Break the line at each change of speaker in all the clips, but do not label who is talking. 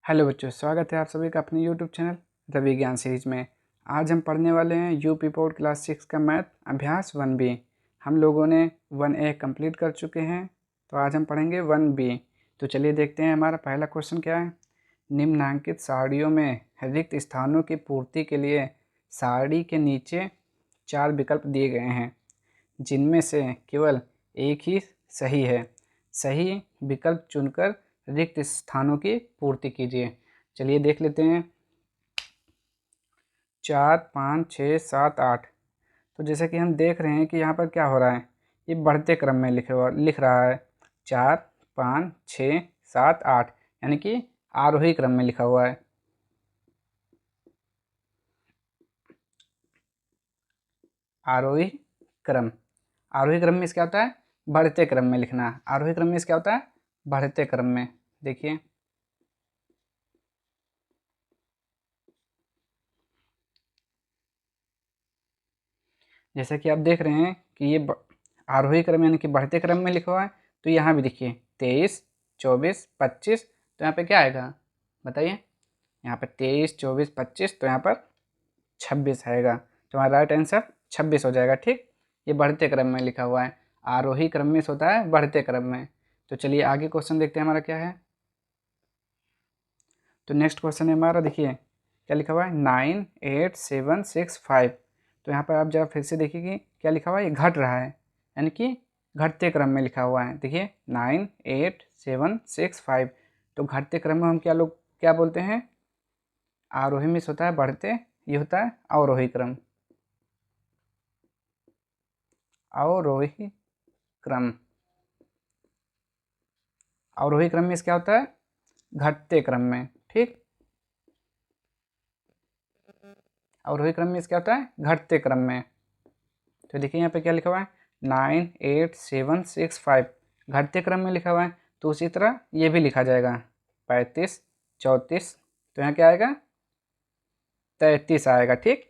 Hello बच्चों, स्वागत है आप सभी का अपने यूट्यूब चैनल रवि ज्ञान सीरीज में। आज हम पढ़ने वाले हैं यूपी बोर्ड क्लास 6 का मैथ अभ्यास 1B। हम लोगों ने 1A कंप्लीट कर चुके हैं, तो आज हम पढ़ेंगे 1B। तो चलिए देखते हैं हमारा पहला क्वेश्चन क्या है। निम्नांकित साड़ियों में रिक्त स्थानों की पूर्ति के लिए साड़ी के नीचे 4 विकल्प दिए गए हैं, जिनमें से केवल एक ही सही है। सही विकल्प चुनकर रिक्त स्थानों की पूर्ति कीजिए। चलिए देख लेते हैं। 4, 5, 6, 7, 8। तो जैसे कि हम देख रहे हैं कि यहाँ पर क्या हो रहा है, ये बढ़ते क्रम में लिख रहा है। 4, 5, 6, 7, 8 यानी कि आरोही क्रम में लिखा हुआ है। आरोही क्रम में इसका होता है बढ़ते क्रम में लिखना। आरोही क्रम में इसका होता है बढ़ते क्रम में। देखिए जैसे कि आप देख रहे हैं कि ये आरोही क्रम यानी कि बढ़ते क्रम में लिखा हुआ है। तो यहाँ भी देखिए 23, 24, 25। तो यहाँ पे क्या आएगा बताइए। यहाँ पर 23, 24, 25, तो यहाँ पर 26 आएगा। तो हमारा राइट आंसर 26 हो जाएगा। ठीक, ये बढ़ते क्रम में लिखा हुआ है। आरोही क्रम में होता है बढ़ते क्रम में। तो चलिए आगे क्वेश्चन देखते हैं हमारा क्या है। तो नेक्स्ट क्वेश्चन है हमारा, देखिए क्या लिखा हुआ है 9, 8, 7, 6, 5। तो यहाँ पर आप जरा फिर से देखिए कि क्या लिखा हुआ है, ये घट रहा है यानी कि घटते क्रम में लिखा हुआ है। देखिए 9, 8, 7, 6, 5। तो घटते क्रम में हम क्या बोलते हैं, आरोही में होता है बढ़ते, ये होता है अवरोही क्रम। अवरोही क्रम अवरोही क्रम में क्या होता है घटते क्रम में। ठीक, अवरोही क्रम में क्या होता है घटते क्रम में। तो देखिए यहाँ पे क्या लिखा हुआ है 9, 8, 7, 6, 5 घटते क्रम में लिखा हुआ है। तो उसी तरह ये भी लिखा जाएगा 35, 34। तो यहाँ क्या आएगा 33 आएगा। ठीक,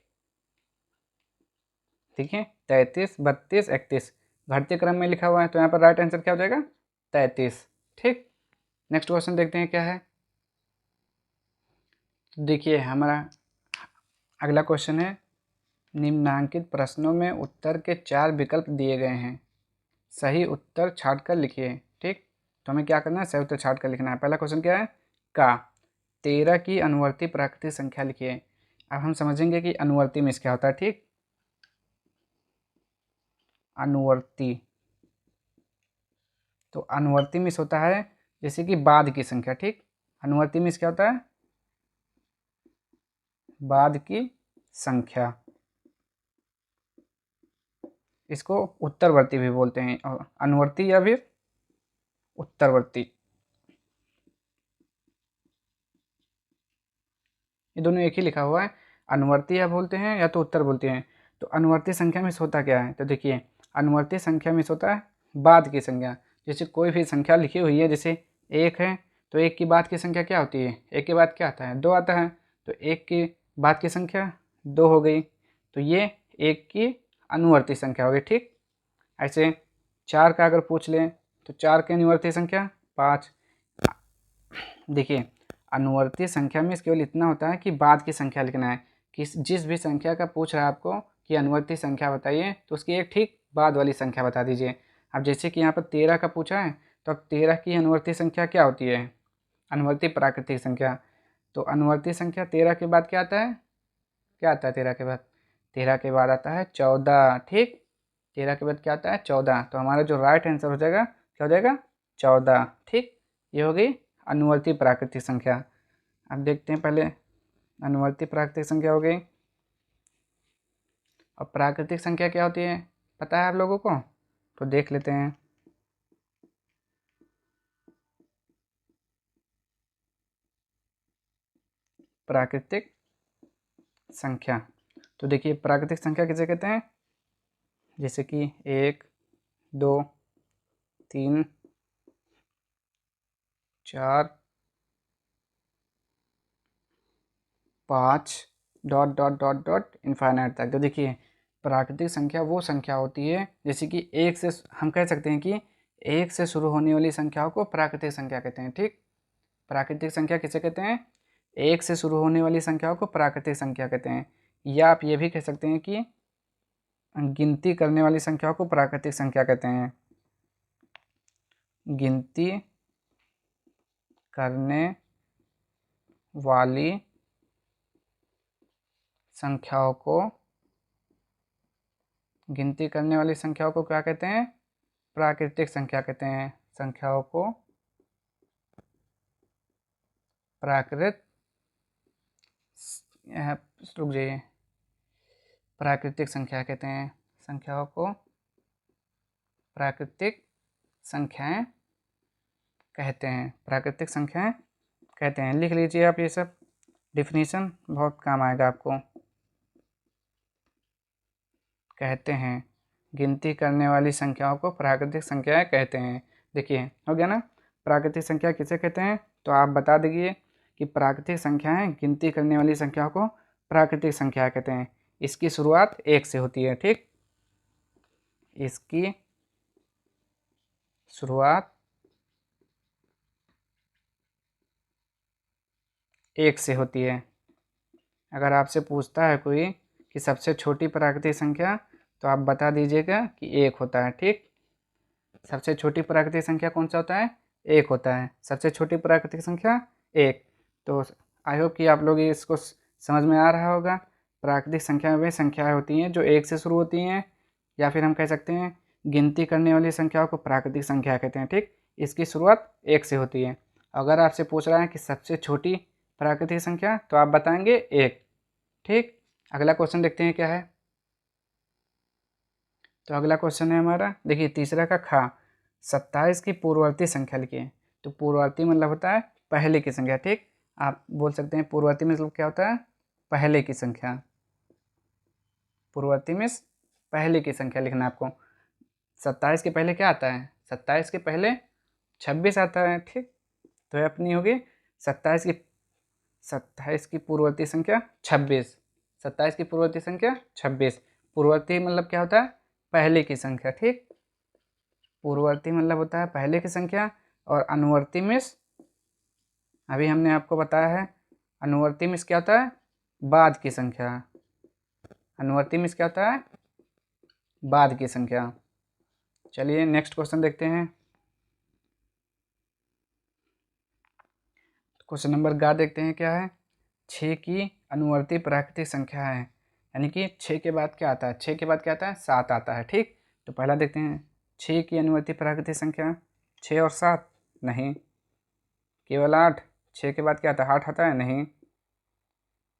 ठीक है 33, 32, 31 घटते क्रम में लिखा हुआ है। तो यहाँ पर राइट आंसर क्या हो जाएगा 33। ठीक, नेक्स्ट क्वेश्चन देखते हैं क्या है। तो देखिए हमारा अगला क्वेश्चन है, निम्नांकित प्रश्नों में उत्तर के 4 विकल्प दिए गए हैं, सही उत्तर छांटकर लिखिए। ठीक, तो हमें क्या करना है, सही उत्तर छांटकर लिखना है। पहला क्वेश्चन क्या है, का 13 की अनुवर्ती प्राकृतिक संख्या लिखिए। अब हम समझेंगे कि अनुवर्ती में क्या होता है। ठीक, अनुवर्ती, तो अनुवर्ती में होता है जैसे कि बाद की संख्या। ठीक, अनुवर्ती में क्या होता है बाद की संख्या। इसको उत्तरवर्ती भी बोलते हैं, और अनुवर्ती या फिर उत्तरवर्ती, ये दोनों एक ही लिखा हुआ है। अनुवर्ती या बोलते हैं या तो उत्तर बोलते हैं। तो अनुवर्ती संख्या में होता क्या है, तो देखिए अनुवर्ती संख्या में होता है बाद की संख्या। जैसे कोई भी संख्या लिखी हुई है, जैसे 1 है, तो 1 की बाद की संख्या क्या होती है, 1 के बाद क्या आता है 2 आता है। तो 1 की बाद की संख्या 2 हो गई, तो ये 1 की अनुवर्ती संख्या हो गई। ठीक, ऐसे 4 का अगर पूछ लें तो 4 की अनुवर्ती संख्या 5। देखिए अनुवर्ती संख्या में केवल इतना होता है कि बाद की संख्या लिखना है। कि जिस भी संख्या का पूछ रहा है आपको कि अनुवर्ती संख्या बताइए, तो उसकी एक ठीक बाद वाली संख्या बता दीजिए। अब जैसे कि यहाँ पर 13 का पूछा है, तो अब 13 की अनुवर्ती संख्या क्या होती है, अनुवर्ती प्राकृतिक संख्या। तो अनुवर्ती संख्या 13 के बाद क्या आता है, क्या आता है 13 के बाद, 13 के बाद आता है 14। ठीक, 13 के बाद क्या आता है 14। तो हमारा जो राइट आंसर हो जाएगा क्या हो जाएगा 14। ठीक, ये हो गई अनुवर्ती प्राकृतिक संख्या। अब देखते हैं पहले अनुवर्ती प्राकृतिक संख्या हो गई, और प्राकृतिक संख्या क्या होती है पता है आप लोगों को, तो देख लेते हैं। प्राकृतिक संख्या, तो देखिए प्राकृतिक संख्या किसे कहते हैं, जैसे कि 1, 2, 3, 4, 5 dot dot dot dot infinite तक। तो देखिए प्राकृतिक संख्या वो संख्या होती है, जैसे कि 1 से हम कह सकते हैं कि 1 से शुरू होने वाली संख्याओं को प्राकृतिक संख्या कहते हैं। ठीक, प्राकृतिक संख्या किसे कहते हैं? एक से शुरू होने वाली संख्याओं को प्राकृतिक संख्या कहते हैं। या आप ये भी कह सकते हैं कि गिनती करने वाली संख्याओं को प्राकृतिक संख्या कहते हैं। गिनती करने वाली संख्याओं को क्या कहते हैं? प्राकृतिक संख्या कहते हैं। संख्याओं को प्राकृतिक संख्या कहते हैं। संख्याओं को प्राकृतिक संख्याएं कहते हैं। प्राकृतिक संख्याएं कहते हैं। लिख लीजिए आप ये सब डिफिनीशन, बहुत काम आएगा आपको। कहते हैं, गिनती करने वाली संख्याओं को प्राकृतिक संख्याएं कहते हैं। देखिए हो गया ना, प्राकृतिक संख्या किसे कहते हैं? तो आप बता दीजिए कि प्राकृतिक संख्याएं गिनती करने वाली संख्याओं को प्राकृतिक संख्या कहते हैं। इसकी शुरुआत एक से होती है। ठीक, इसकी शुरुआत एक से होती है। अगर आपसे पूछता है कोई कि सबसे छोटी प्राकृतिक संख्या, तो आप बता दीजिएगा कि एक होता है। ठीक, सबसे छोटी प्राकृतिक संख्या कौन सा होता है? एक होता है। सबसे छोटी प्राकृतिक संख्या एक। तो आई होप कि आप लोग इसको समझ में आ रहा होगा। प्राकृतिक संख्या वे संख्याएं होती हैं जो एक से शुरू होती हैं, या फिर हम कह सकते हैं गिनती करने वाली संख्याओं को प्राकृतिक संख्या कहते हैं। ठीक, इसकी शुरुआत एक से होती है। अगर आपसे पूछ रहा है कि सबसे छोटी प्राकृतिक संख्या, तो आप बताएंगे एक। ठीक, अगला क्वेश्चन देखते हैं क्या है। तो अगला क्वेश्चन है हमारा, देखिए तीसरा का खा, 27 की पूर्ववर्ती संख्या लिखिए। तो पूर्ववर्ती मतलब होता है पहले की संख्या। ठीक, आप बोल सकते हैं पूर्ववर्ती मतलब क्या होता है? पहले की संख्या। पूर्ववर्ती में पहले की संख्या लिखना आपको। 27 के पहले क्या आता है? 27 के पहले 26 आता है। ठीक, तो ये अपनी होगी 27 की पूर्ववर्ती संख्या 26। 27 की पूर्ववर्ती संख्या 26। पूर्ववर्ती मतलब क्या होता है? पहले की संख्या। ठीक, पूर्ववर्ती मतलब होता है पहले की संख्या। और अनुवर्ती में अभी हमने आपको बताया है, अनुवर्ती में क्या होता है? बाद की संख्या। अनुवर्ती में क्या होता है? बाद की संख्या। चलिए नेक्स्ट क्वेश्चन देखते हैं। क्वेश्चन नंबर गा देखते हैं क्या है। 6 की अनुवर्ती प्राकृतिक संख्या है, यानी कि 6 के बाद क्या आता है? 6 के बाद क्या आता है? 7 आता है। ठीक, तो पहला देखते हैं 6 की अनुवर्ती प्राकृतिक संख्या। 6 और 7 नहीं, केवल 8। 6 के बाद क्या आता है? 8 आता है? नहीं।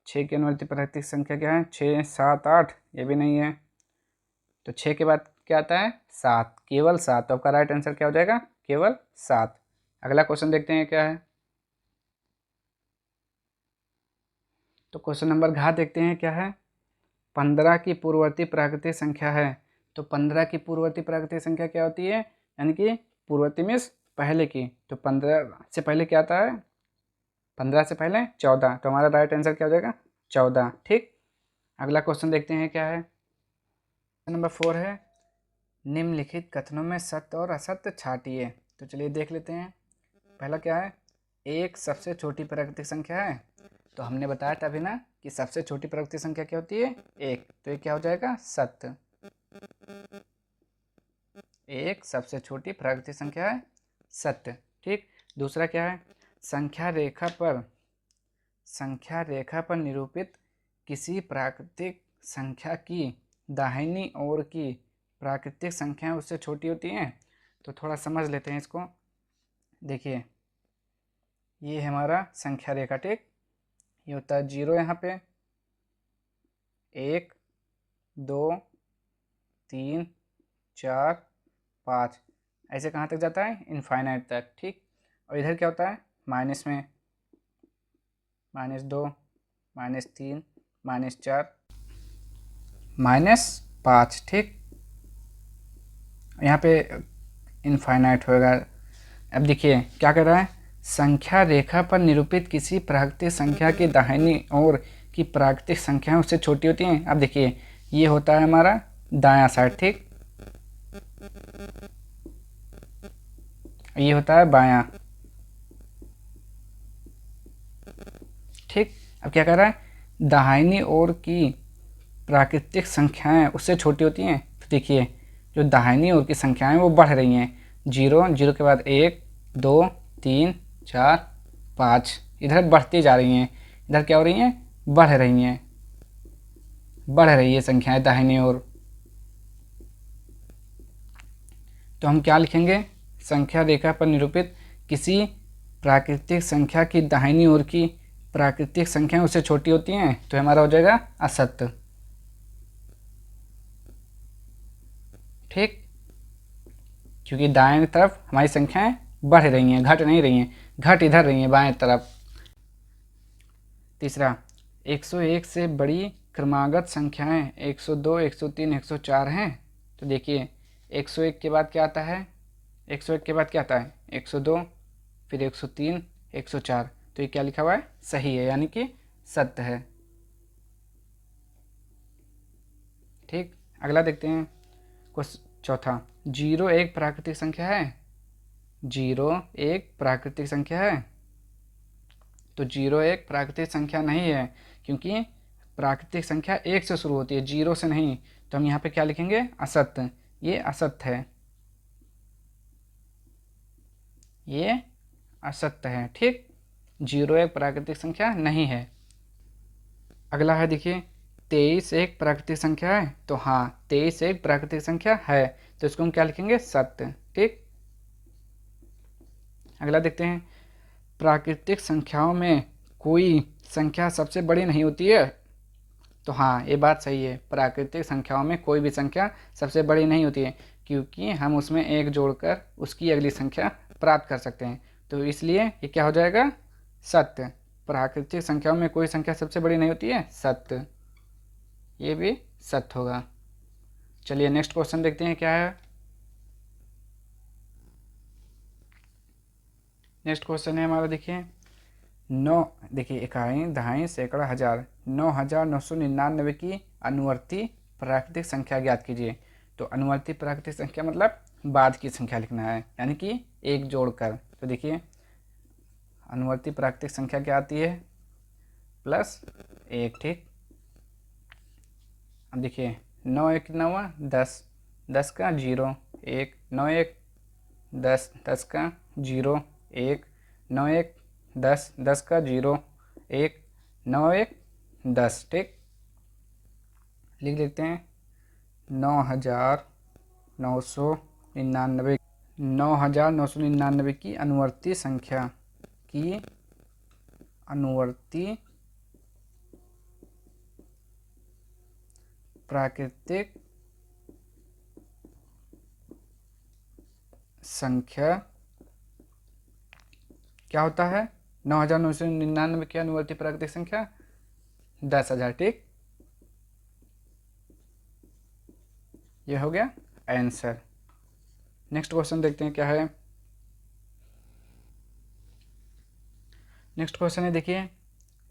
6 की अनुवर्ती प्राकृतिक संख्या क्या है? 6, 7, 8, ये भी नहीं है। तो 6 के बाद क्या आता है? 7, केवल 7। तो आपका राइट आंसर क्या हो जाएगा? केवल 7। अगला क्वेश्चन देखते हैं क्या है। तो क्वेश्चन नंबर घ देखते हैं क्या है। 15 की पूर्ववर्ती प्राकृतिक संख्या है। तो 15 की पूर्ववर्ती प्राकृतिक संख्या क्या होती है? यानी कि पूर्ववर्ती मीन्स पहले की। तो 15 से पहले क्या आता है? 15 से पहले 14। तो हमारा राइट आंसर क्या हो जाएगा? 14। ठीक, अगला क्वेश्चन देखते हैं क्या है। नंबर 4 है, निम्नलिखित कथनों में सत्य और असत्य छांटिए। तो चलिए देख लेते हैं। पहला क्या है? एक सबसे छोटी प्राकृतिक संख्या है। तो हमने बताया था अभी ना कि सबसे छोटी प्राकृतिक संख्या क्या होती है? एक। तो ये क्या हो जाएगा? सत्य। एक सबसे छोटी प्राकृतिक संख्या है, सत्य। ठीक, दूसरा क्या है? संख्या रेखा पर निरूपित किसी प्राकृतिक संख्या की दाहिनी ओर की प्राकृतिक संख्याएं उससे छोटी होती हैं। तो थोड़ा समझ लेते हैं इसको। देखिए ये है हमारा संख्या रेखा। ठीक, ये होता है 0 यहाँ पे, 1, 2, 3, 4, 5, ऐसे कहाँ तक जाता है? इनफाइनाइट तक। ठीक, और इधर क्या होता है? माइनस में -2, -3, -4, -5। ठीक, यहाँ पे इनफाइनाइट होगा। अब देखिए क्या कर रहा है? संख्या रेखा पर निरूपित किसी प्राकृतिक संख्या की दाहिनी ओर की प्राकृतिक संख्याएं उससे छोटी होती हैं। अब देखिए ये होता है हमारा दायां साइड। ठीक, ये होता है बायां। ठीक। अब क्या कर रहा है, दाहिनी ओर की प्राकृतिक संख्याएं उससे छोटी होती हैं। तो देखिए जो दाहिनी ओर की संख्याएं वो बढ़ रही हैं, 0 0 के बाद 1 2 3 4 5, इधर बढ़ती जा रही हैं। इधर क्या हो रही हैं, बढ़ रही हैं, बढ़ रही है संख्याएं दाहिनी ओर। तो हम क्या लिखेंगे, संख्या रेखा पर निरूपित किसी प्राकृतिक संख्या की दाहिनी ओर की प्राकृतिक संख्याएं उससे छोटी होती हैं, तो हमारा हो जाएगा असत्य। ठीक, क्योंकि दाएं तरफ हमारी संख्याएं बढ़ रही हैं, घट नहीं रही हैं, घट इधर रही हैं बाएं तरफ। तीसरा, 101 से बड़ी क्रमागत संख्याएं 102 103 104 हैं। तो देखिए 101 के बाद क्या आता है, 101 के बाद क्या आता है, 102 फिर 103 104। तो ये क्या लिखा हुआ है, सही है, यानी कि सत्य है। ठीक, अगला देखते हैं कुछ। चौथा, 0 एक प्राकृतिक संख्या है। 0 एक प्राकृतिक संख्या है। तो 0 एक प्राकृतिक संख्या नहीं है, क्योंकि प्राकृतिक संख्या 1 से शुरू होती है, 0 से नहीं। तो हम यहाँ पे क्या लिखेंगे, असत्य। ये असत्य है, ये असत्य है। ठीक, 0 एक प्राकृतिक संख्या नहीं है। अगला है देखिए, 23 एक प्राकृतिक संख्या है। तो हाँ, 23 एक प्राकृतिक संख्या है, तो इसको हम क्या लिखेंगे, सत्य। ठीक, अगला देखते हैं, प्राकृतिक संख्याओं में कोई संख्या सबसे बड़ी नहीं होती है। तो हाँ, ये बात सही है, प्राकृतिक संख्याओं में कोई भी संख्या सबसे बड़ी नहीं होती है, क्योंकि हम उसमें एक जोड़कर उसकी अगली संख्या प्राप्त कर सकते हैं। तो इसलिए ये क्या हो जाएगा, सत्य। प्राकृतिक संख्याओं में कोई संख्या सबसे बड़ी नहीं होती है, सत्य। ये भी सत्य होगा। चलिए नेक्स्ट क्वेश्चन देखते हैं क्या है। नेक्स्ट क्वेश्चन है हमारा, देखिए 9, देखिए इकाई दहाई सैकड़ा हज़ार 9,999 की अनुवर्ती प्राकृतिक संख्या ज्ञात कीजिए। तो अनुवर्ती प्राकृतिक संख्या मतलब बाद की संख्या लिखना है, यानी कि एक जोड़कर। तो देखिए अनुवर्ती प्राकृतिक संख्या क्या आती है, +1। ठीक, अब देखिए 9 1 कितना हुआ, 10, 10 का 0 1, 9 1 10, 10 का 0 1, 9 1 10, 10 का 0 1, 9 1 10। ठीक, लिख लेते हैं 9,999 9,999 की अनुवर्ती संख्या की अनुवर्ती प्राकृतिक संख्या क्या होता है, 9,999 की अनुवर्ती प्राकृतिक संख्या 10,000। ठीक, ये हो गया आंसर। नेक्स्ट क्वेश्चन देखते हैं क्या है। नेक्स्ट क्वेश्चन है, देखिए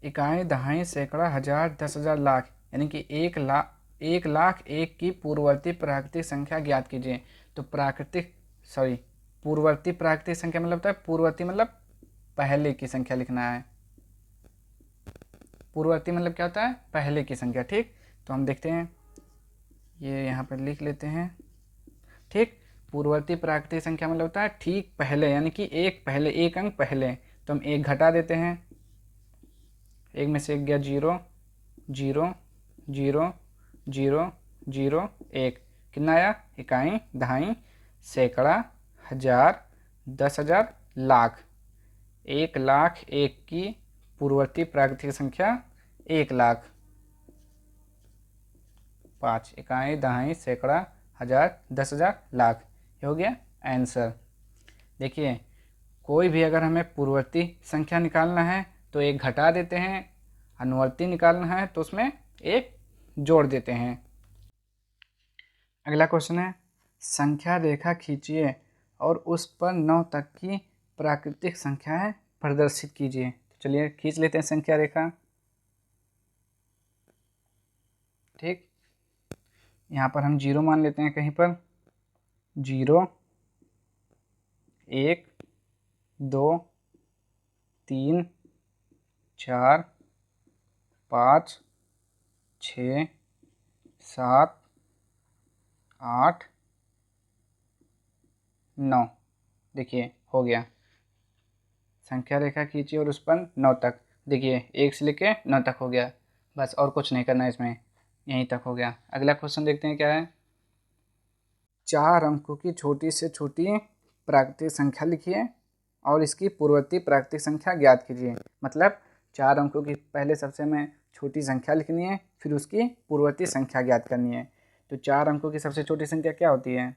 इकाई दहाई सैकड़ा हज़ार 10,000 लाख, यानी कि 1 लाख 1 की पूर्ववर्ती प्राकृतिक संख्या ज्ञात कीजिए। तो पूर्ववर्ती प्राकृतिक संख्या मतलब होता है, पूर्ववर्ती मतलब पहले की संख्या लिखना है। पूर्ववर्ती मतलब क्या होता है, पहले की संख्या। ठीक, तो हम देखते हैं, ये यहाँ पर लिख लेते हैं। ठीक, पूर्ववर्ती प्राकृतिक संख्या मतलब होता है ठीक पहले, यानी कि एक पहले, एक अंक पहले। तो हम एक घटा देते हैं, एक में से एक गया 0 0 0 0 0 1, कितना आया, इकाई दहाई सैकड़ा हज़ार 10,000 लाख। 1,01 की पूर्ववर्ती प्राकृतिक संख्या 1,00,000। 5 इकाई दहाई सैकड़ा हज़ार 10,000 लाख, ये हो गया आंसर। देखिए कोई भी अगर हमें पूर्ववर्ती संख्या निकालना है तो एक घटा देते हैं, अनुवर्ती निकालना है तो उसमें एक जोड़ देते हैं। अगला क्वेश्चन है, संख्या रेखा खींचिए और उस पर 9 तक की प्राकृतिक संख्याएं प्रदर्शित कीजिए। तो चलिए खींच लेते हैं संख्या रेखा। ठीक, यहाँ पर हम 0 मान लेते हैं कहीं पर, 0 1 2 3 4 5 6 7 8 9। देखिए हो गया। संख्या रेखा खींचिए और उस पर 9 तक। देखिए 1 से लेके 9 तक हो गया। बस और कुछ नहीं करना है इसमें, यहीं तक हो गया। अगला क्वेश्चन देखते हैं क्या है। 4 अंकों की छोटी से छोटी प्राकृतिक संख्या लिखिए और इसकी पूर्ववर्ती प्राकृतिक संख्या ज्ञात कीजिए। मतलब 4 अंकों की पहले सबसे में छोटी संख्या लिखनी है, फिर उसकी पूर्ववर्ती संख्या ज्ञात करनी है। तो 4 अंकों की सबसे छोटी संख्या क्या होती है,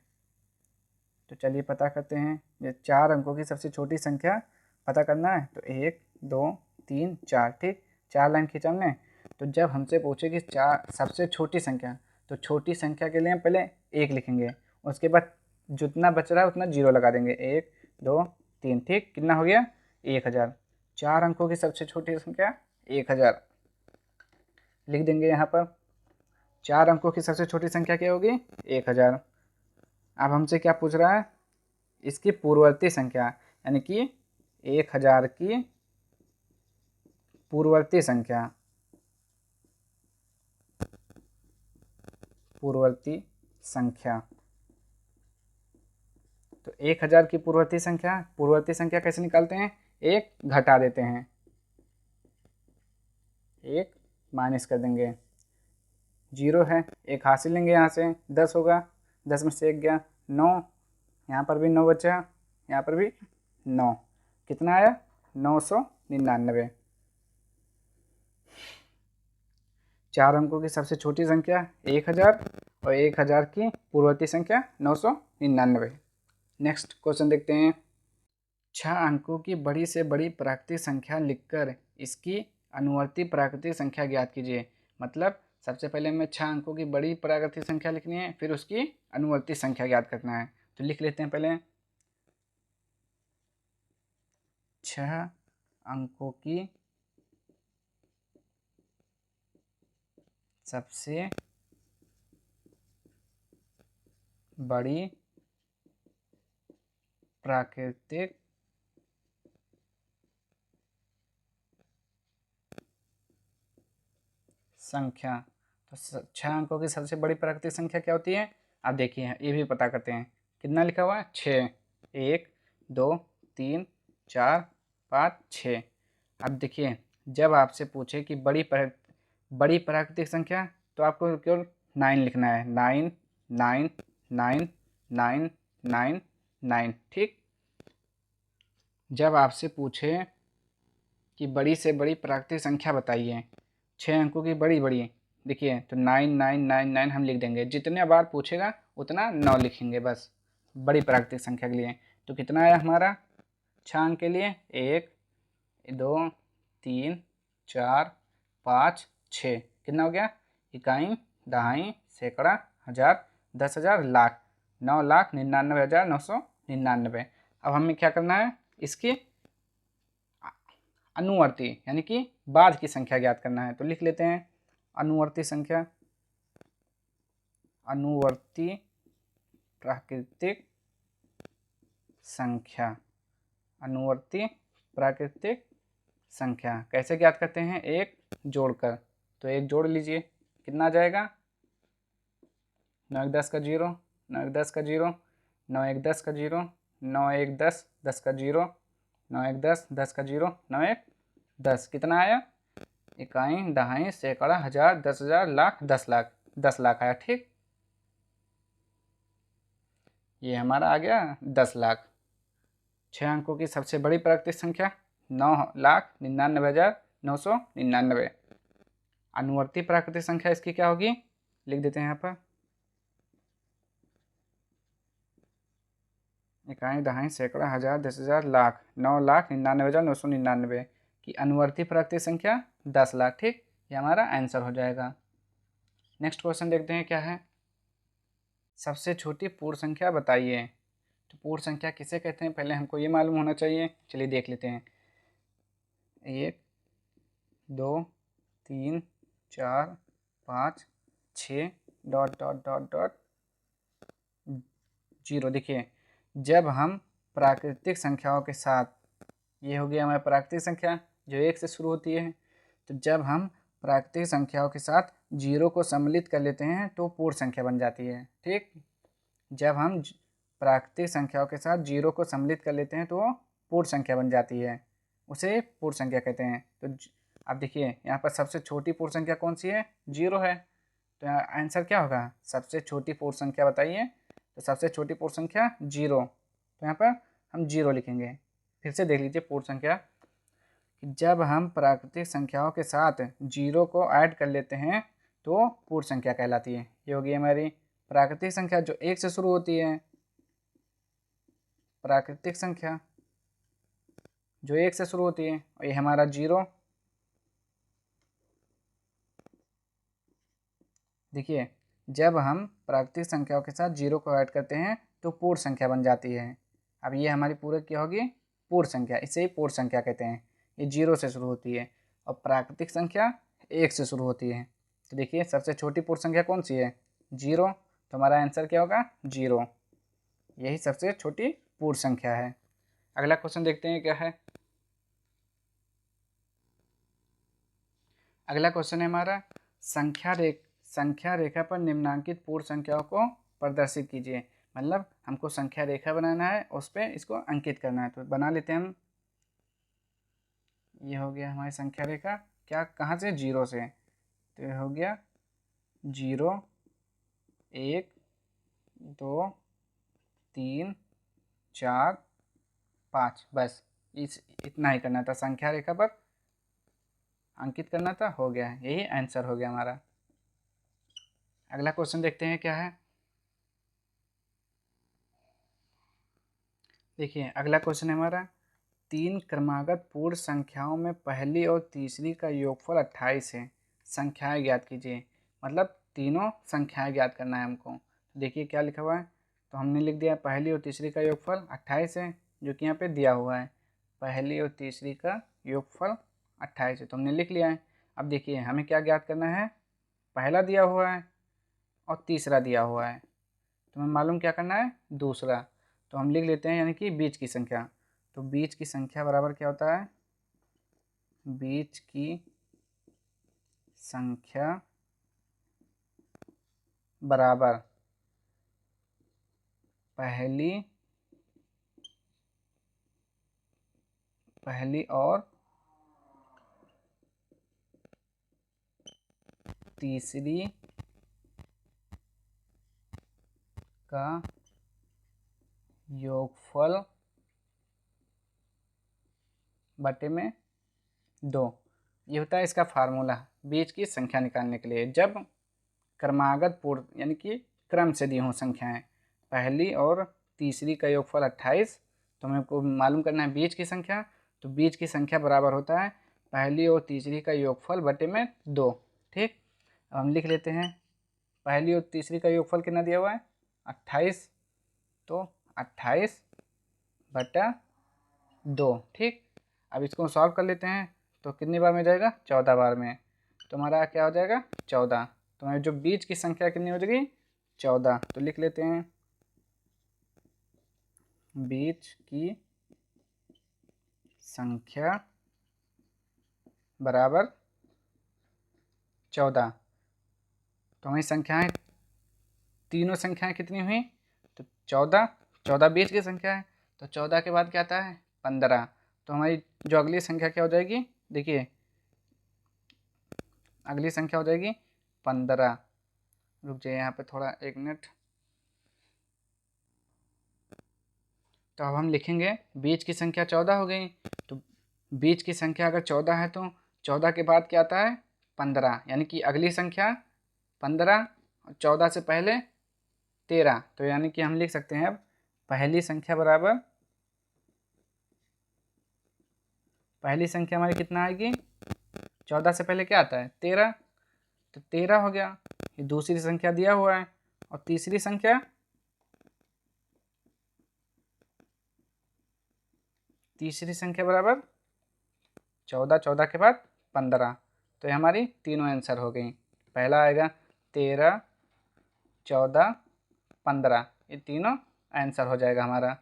तो चलिए पता करते हैं। ये 4 अंकों की सबसे छोटी संख्या पता करना है तो 1 2 3 4। ठीक, 4 लाइन खींचा हमने। तो जब हमसे पूछे कि 4 सबसे छोटी संख्या, तो छोटी संख्या के लिए हम पहले 1 लिखेंगे, उसके बाद जितना बच रहा है उतना 0 लगा देंगे। 1 2 3। ठीक, कितना हो गया, 1000। 4 अंकों की सबसे छोटी संख्या 1000 लिख देंगे यहाँ पर। 4 अंकों की सबसे छोटी संख्या क्या होगी, 1000। अब हमसे क्या पूछ रहा है, इसकी पूर्ववर्ती संख्या, यानी कि 1000 की पूर्ववर्ती संख्या। पूर्ववर्ती संख्या तो 1000 की पूर्ववर्ती संख्या कैसे निकालते हैं, 1 घटा देते हैं, 1 माइनस कर देंगे। 0 है, 1 हासिल लेंगे, यहाँ से 10 होगा, 10 में से 1 गया 9, यहाँ पर भी 9 बचा, यहाँ पर भी 9। कितना आया, 999। 4 अंकों की सबसे छोटी संख्या 1000 और 1000 की पूर्ववर्ती संख्या 999। नेक्स्ट क्वेश्चन देखते हैं। 6 अंकों की बड़ी से बड़ी प्राकृतिक संख्या लिखकर इसकी अनुवर्ती प्राकृतिक संख्या ज्ञात कीजिए। मतलब सबसे पहले हमें 6 अंकों की बड़ी प्राकृतिक संख्या लिखनी है, फिर उसकी अनुवर्ती संख्या ज्ञात करना है। तो लिख लेते हैं पहले 6 अंकों की सबसे बड़ी प्राकृतिक संख्या। तो 6 अंकों की सबसे बड़ी प्राकृतिक संख्या क्या होती है, आप देखिए ये भी पता करते हैं। कितना लिखा हुआ है, 6। 1 2 3 4 5 6। अब देखिए जब आपसे पूछे कि बड़ी प्राकृतिक संख्या, तो आपको केवल 9 लिखना है। 9 9 9 9 9 9। ठीक, जब आपसे पूछे कि बड़ी से बड़ी प्राकृतिक संख्या बताइए, 6 अंकों की बड़ी बड़ी, देखिए तो 9999 हम लिख देंगे। जितने बार पूछेगा उतना 9 लिखेंगे बस, बड़ी प्राकृतिक संख्या के लिए। तो कितना आया हमारा 6 अंक के लिए, 1 2 3 4 5 6। कितना हो गया, इकाई दहाई सैकड़ा हज़ार 10,000 लाख, 9,99,999। अब हमें क्या करना है, इसकी अनुवर्ती यानी कि बाद की संख्या ज्ञात करना है। तो लिख लेते हैं अनुवर्ती संख्या, अनुवर्ती प्राकृतिक संख्या। अनुवर्ती प्राकृतिक संख्या कैसे ज्ञात करते हैं, 1 जोड़कर। तो 1 जोड़ लीजिए, कितना आ जाएगा, 9 1 10 का 0, 9 1 10 का 0, 9 1 10 का 0, 9 1 10 10 का 0, 9 1 10 10 का 0, 9 1 10। कितना आया, इकाई दहाई सैकड़ा हज़ार 10,000 लाख 10 लाख, 10 लाख आया। ठीक, ये हमारा आ गया 10 लाख। 6 अंकों की सबसे बड़ी प्राकृतिक संख्या 9,99,999। अनुवर्ती प्राकृतिक संख्या इसकी क्या होगी, लिख देते हैं यहाँ पर, इकाई दहाई सैकड़ा हज़ार 10,000 लाख, 9,99,999 की अनुवर्ती प्राकृतिक संख्या 10 लाख। ठीक, ये हमारा आंसर हो जाएगा। नेक्स्ट क्वेश्चन देखते हैं क्या है। सबसे छोटी पूर्ण संख्या बताइए। तो पूर्ण संख्या किसे कहते हैं, पहले हमको ये मालूम होना चाहिए। चलिए देख लेते हैं। 1 2 3 4 5 6 डॉट डॉट डॉट डॉट 0। देखिए जब हम प्राकृतिक संख्याओं के साथ, ये हो गया हमारी प्राकृतिक संख्या जो 1 से शुरू होती है, तो जब हम प्राकृतिक संख्याओं के साथ जीरो को सम्मिलित कर लेते हैं तो पूर्ण संख्या बन जाती है। ठीक, जब हम प्राकृतिक संख्याओं के साथ जीरो को सम्मिलित कर लेते हैं तो वो पूर्ण संख्या बन जाती है, उसे पूर्ण संख्या कहते हैं। तो अब देखिए यहाँ पर सबसे छोटी पूर्ण संख्या कौन सी है? जीरो है। तो यहाँ आंसर क्या होगा? सबसे छोटी पूर्ण संख्या बताइए। तो सबसे छोटी पूर्ण संख्या जीरो, तो यहाँ पर हम जीरो लिखेंगे। फिर से देख लीजिए पूर्ण संख्या, जब हम प्राकृतिक संख्याओं के साथ जीरो को ऐड कर लेते हैं तो पूर्ण संख्या कहलाती है। ये होगी हमारी प्राकृतिक संख्या जो एक से शुरू होती है, प्राकृतिक संख्या जो एक से शुरू होती है, और ये हमारा जीरो। देखिए जब हम प्राकृतिक संख्याओं के साथ जीरो को ऐड करते हैं तो पूर्ण संख्या बन जाती है। अब ये हमारी पूरे क्या होगी? पूर्ण संख्या, इसे ही पूर्ण संख्या कहते हैं। ये जीरो से शुरू होती है और प्राकृतिक संख्या एक से शुरू होती है। तो देखिए सबसे छोटी पूर्ण संख्या कौन सी है? जीरो। तो हमारा आंसर क्या होगा? जीरो। यही सबसे छोटी पूर्ण संख्या है। अगला क्वेश्चन देखते हैं क्या है। अगला क्वेश्चन है हमारा, संख्या रेखा पर निम्नांकित पूर्ण संख्याओं को प्रदर्शित कीजिए। मतलब हमको संख्या रेखा बनाना है, उस पर इसको अंकित करना है। तो बना लेते हैं हम। ये हो गया हमारी संख्या रेखा, क्या कहाँ से? जीरो से। तो ये हो गया जीरो, एक, दो, तीन, चार, पाँच, बस इतना ही करना था, संख्या रेखा पर अंकित करना था, हो गया। यही आंसर हो गया हमारा। अगला क्वेश्चन देखते हैं क्या है। देखिए अगला क्वेश्चन है हमारा, तीन क्रमागत पूर्ण संख्याओं में पहली और तीसरी का योगफल 28 है, संख्याएं ज्ञात कीजिए। मतलब तीनों संख्याएं ज्ञात करना है हमको। देखिए क्या लिखा हुआ है, तो हमने लिख दिया पहली और तीसरी का योगफल 28 है, जो कि यहाँ पे दिया हुआ है। पहली और तीसरी का योगफल 28 है, तो हमने लिख लिया है। अब देखिए हमें क्या ज्ञात करना है, पहला दिया हुआ है और तीसरा दिया हुआ है, तो हमें मालूम क्या करना है? दूसरा। तो हम लिख लेते हैं, यानी कि बीच की संख्या। तो बीच की संख्या बराबर क्या होता है? बीच की संख्या बराबर पहली और तीसरी का योगफल बटे में 2। ये होता है इसका फार्मूला बीच की संख्या निकालने के लिए। जब क्रमागत पूर्ण यानी कि क्रम से दी हों संख्याएं, पहली और तीसरी का योगफल 28, तो हमें को मालूम करना है बीच की संख्या। तो बीच की संख्या बराबर होता है पहली और तीसरी का योगफल बटे में 2। ठीक, अब हम लिख लेते हैं, पहली और तीसरी का योगफल कितना दिया हुआ है? 28। तो 28 बटा 2। ठीक, अब इसको सॉल्व कर लेते हैं, तो कितनी बार में जाएगा? 14 बार में। तो हमारा क्या हो जाएगा? 14। तो हमारी जो बीच की संख्या कितनी हो जाएगी? 14। तो लिख लेते हैं बीच की संख्या बराबर 14। तो हमारी संख्याएं, तीनों संख्याएं कितनी हुई? तो 14। 14 बीच की संख्या है, तो 14 के बाद क्या आता है? 15। तो हमारी जो अगली संख्या क्या हो जाएगी? देखिए अगली संख्या हो जाएगी 15। रुक जाइए यहाँ पे थोड़ा, 1 मिनट। तो अब हम लिखेंगे बीच की संख्या 14 हो गई। तो बीच की संख्या अगर 14 है तो 14 के बाद क्या आता है? 15, यानी कि अगली संख्या 15 और 14 से पहले 13। तो यानी कि हम लिख सकते हैं अब पहली संख्या बराबर, पहली संख्या हमारी कितना आएगी? 14 से पहले क्या आता है? 13। तो 13 हो गया। ये दूसरी संख्या दिया हुआ है, और तीसरी संख्या, तीसरी संख्या बराबर 14, 14 के बाद 15। तो ये हमारी तीनों आंसर हो गई। पहला आएगा 13, 14, 15, ये तीनों आंसर हो जाएगा हमारा।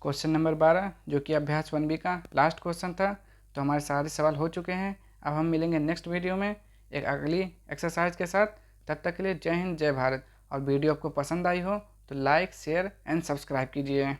क्वेश्चन नंबर 12 जो कि अभ्यास 1B का लास्ट क्वेश्चन था। तो तो हमारे सारे सवाल हो चुके हैं। अब हम मिलेंगे नेक्स्ट वीडियो में एक अगली एक्सरसाइज के साथ। तब तक के लिए जय हिंद जय भारत। और वीडियो आपको पसंद आई हो तो लाइक शेयर एंड सब्सक्राइब कीजिए।